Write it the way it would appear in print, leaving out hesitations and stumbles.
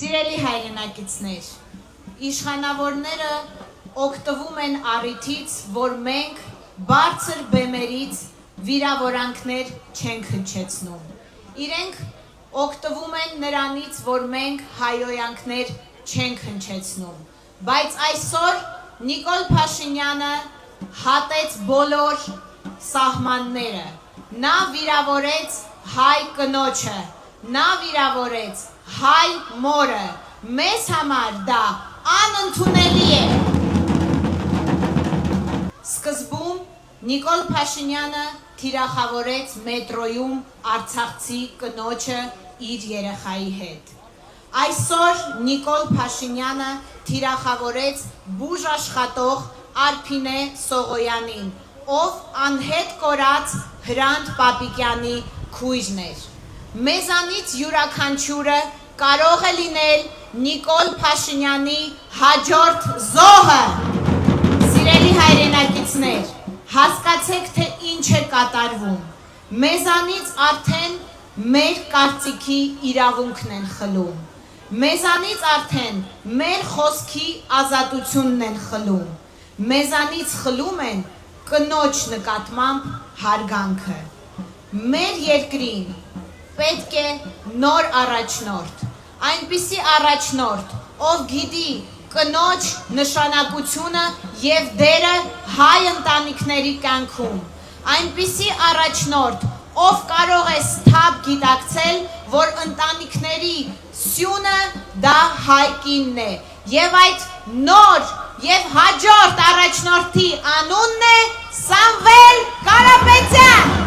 Սիրելի հայրենակիցներ, իշխանավորները օգտվում են առիթից, որ մենք բարձր բեմերից վիրավորանքներ չենք հնչեցնում։ Իրենք օգտվում են նրանից, որ մենք հայոյանքներ չենք հնչեցնում։ Բայց այսօր Նիկոլ Փաշինյանը հատեց բոլոր սահմանները։ Նա վիրավորեց հայ կնոջը, նա վիրավորեց հայ մորը, մեզ համար դա անընդունելի է։ Սկզբում Նիկոլ Փաշինյանը թիրախավորեց մետրոյում արցախցի կնոջը իր երեխայի հետ։ Այսօր Նիկոլ Փաշինյանը թիրախավորեց բուժ աշխատող Արփինե Սողոյանին, ով անհետ կորած Հրանտ Պապիկյանի քույրն էր։ Մեզանից յուրաքանչյուրը կարող է լինել Նիկոլ Փաշինյանի հաջորդ զոհը։ Սիրելի հայրենակիցներ, հասկացեք, թե ինչ է կատարվում։ Մեզանից արդեն մեր կարծիքի իրավունքն են խլում։ Մեզանից արդեն մեր խոսքի ազատությունն են խլում։ Մեզանից խլում են կնոջ նկատմամբ հարգանքը։ Մեր երկրին պետք է նոր առաջնորդ, այնպիսի առաջնորդ, ով գիտի կնոջ նշանակությունը և դերը հայ ընտանիքների կյանքում, այնպիսի առաջնորդ, ով կարող է սթափ գիտակցել, որ ընտանիքների սյունը դա հայ կինն է, և այդ նոր և հաջորդ առաջնորդի անունն է Սամվել Կարապետյան։